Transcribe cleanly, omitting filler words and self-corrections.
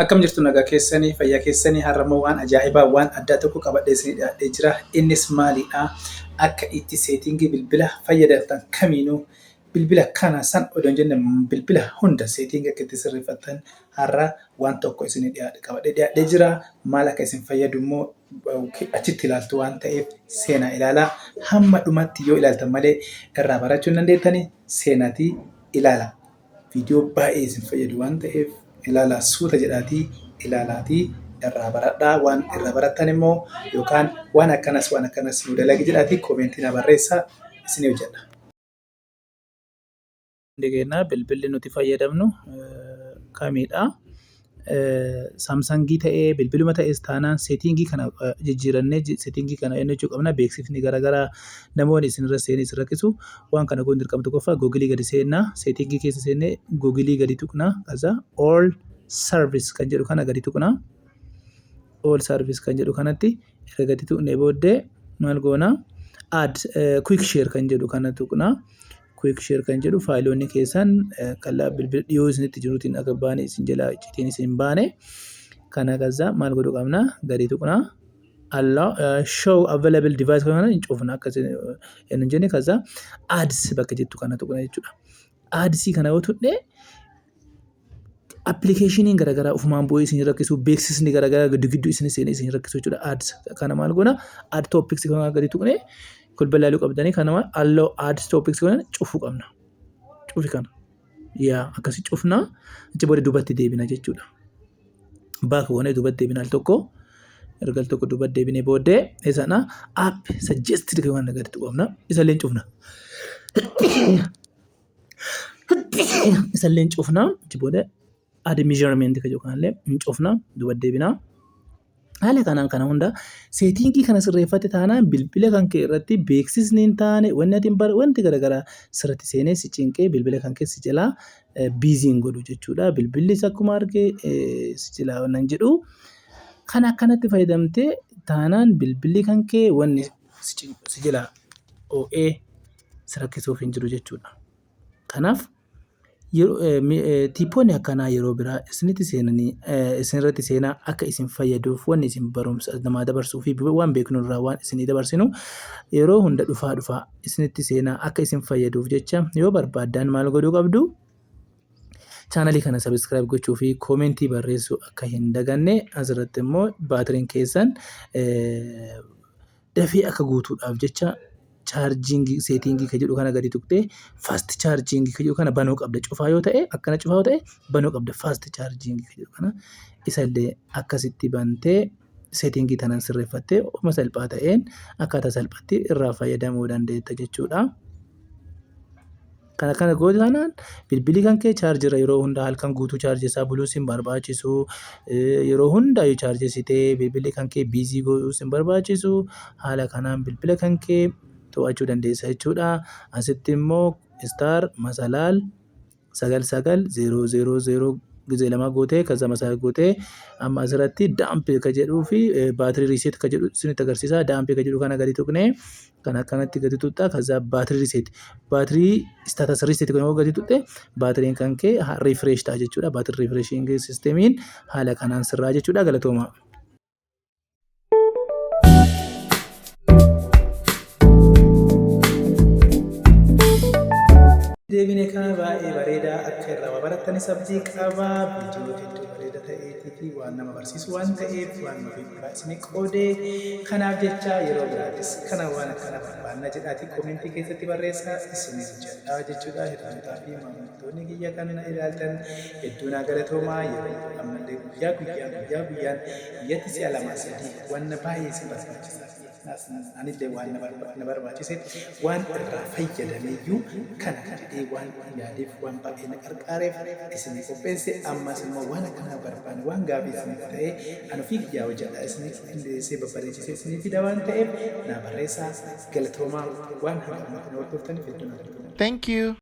Akkam jirtu nagaa keessanii fayyaa keessanii har'ammoo waan ajaa'ibaa waan addaa tokko qabadhee isinii dhiyaadhee jira. Innis maalidhaa? Akka itti seetingii bilbila fayyadamtan kamiinuu bilbila kana san odoo hin jenne bilbila hunda seetingii akka itti sirreeffattan har'a waan tokko isinii qabadhee dhiyaadhee jira. Maal akka isin fayyadu immoo achitti ilaaltu waan ta'eef seenaa ilaalaa. Hamma dhumatti yoo ilaaltan malee irraa barachuu hin dandeettanii seenaatii ilaala. Viidiyoo baay'ee isin fayyadu waan ta'eef ilaalaa suuta jedhaatii ilaalaatii irraa baradhaa. Waan irraa barattan immoo yookaan waan akkanas nu dalagi jedhaatii koomentii na barreessaa isinii hojjedha. Dhigeenyaa bilbilli nuti fayyadamnu kamidhaa? Saamsangii ta'ee bilbiluma ta'es taanaan seetingii kana jijjiirannee seetingii kana eenyuu qabna beeksifni garaagaraa namoonni isinirra seenee isin rakkisu waan kana goon dirqama tokkoffaa googilii gadi seennaa seetingii keessa seennee googilii gadi tuqnaa kaza all service kan jedhu kana gadi tuqnaa all service kan jedhu kanatti erga gadi tuqnee booddee maal goonaa add quick share kan jedhu kana tuqnaa. Quick share kan jedhu faayiloonni keessan kallaa bilbila dhiyoo isinitti jiruutiin akka baane isin jalaa icciitiin isin baane kana gaza maal godhuu qabna gadi tuqnaa allow show available device kana hin cufna akka hin jenne kaza ads bakka jettu kana tuqna jechuudha. Ads kana yoo tudhe applicationin garaagaraa ofumaan bu'ee isin rakkisu beeksisni garaagaraa gidduu isin seenee isin rakkisu jechuudha. Ads kana maal goona add topics kana gadi tuqnee kul balaaluu qabdanii kanama allow add topics kana cufuu qabna. Cufi kana yaa akkasi cufna achi booda duubatti deebina jechuudha. Baaka wonee duubatti deebina al tokko ergal tokko duubatti deebinee booddee isana app suggested kan waan gadi tuqamna isa leen cufna. Isa leen cufna achi booda add measurement kan jedhu kanallee hin cufna duubatti deebina. Haala kanaan kana hunda seetingii kana sirreeffate taanaan bilbila kan kee irratti beeksisni hin taane wanti garaagaraa sirratti seenee si cinqee bilbila kan kee si jalaa biiziin godhu jechuudha. Bilbillis akkuma argee si jalaa wannan jedhu kan akkanatti fayyadamtee taanaan bilbilli kan kee wanni si jalaa OA si rakkisuuf hin jiru jechuudha. Kanaaf tiipoonni akkanaa yeroo biraa isinitti seenanii isinirratti seenaa akka isin fayyaduuf wanni isin barumsa namaa dabarsuu fi waan beeknu irraa waan isinii dabarsinu yeroo hunda dhufaa isinitti seenaa akka isin fayyaduuf jecha yoo barbaaddan maal godhuu qabdu chaanalii kana subscribe gochuu fi koomentii barreessuu akka hin daganne asirratti immoo baatiriin keessan dafee akka guutuudhaaf jecha charging setting kan jedhu kana gadi tuqtee fast charging kan jedhu kana banuu qabda. Cufaa yoo ta'e akkana cufaa yoo ta'e banuu qabda fast charging kan jedhu kana isallee akkasitti bantee setting tanan sirreeffattee oma salphaa ta'een akkaataa salphaatti irraa fayyadamuu dandeetta jechuudha. Kana gooti kanaan bilbilli kan kee chaarjira yeroo hunda halkan guutuu chaarjessaa buluus hin barbaachisu. Yeroo hunda yoo chaarjessitee bilbilli kan kee biizii godhuus hin barbaachisu. Haala kanaan bilbila kan kee to'achuu dandeessa jechuudha. Asitti immoo star masalaal 9900 gizee lama gootee kaza masalaal gootee amma asirratti daampi kan jedhuu fi baatirii riiseet kan jedhu isinitti agarsiisa. Daampi kan jedhu kana gadi tuqnee kan akkanatti gadi tuqxaa kaza baatirii riiseet baatirii staatas riiseet kan gadi tuqxee baatiriin kan kee riifreesh ta'a jechuudha. Baatirii riifreeshiing sisteemiin haala kanaan sirraa jechuudha. Galatooma. Deebinee kana baay'ee bareedaa akka irraa barattanii sabjii qabaa viidiyoo hedduu bareeda ta'eetii fi waan nama barsiisu waan ta'eef waan nuuf isinii qoodee kanaaf jecha yeroo biraatis kana waan akkana barbaanna jedhaatii koomentii keessatti barreessaa isinii jedhaa jechuudha. Hirmaataa fi maamiltoonni kiyya kan na ilaaltan hedduu naa galatoomaa yeroo ammallee guyyaan biyyatti si'a lama sadii waan baay'ee isin barbaachisaa. Anillee waan na barbaachise waan irraa fayyadameeyyuu kana jedhee waan yaadeef waan baay'ee na gargaareef isinii qopheesse ammas immoo waan akkana barbaanne waan gaaffii isiniif ta'e ani ofii kiyyaa hojjedha isiniif qindeessee babbareechisee isinii fida waan ta'eef na barreessaa galatoomaa waan hanga ammaa kana hordoftaniif hedduu na galatoomaa. Thank you.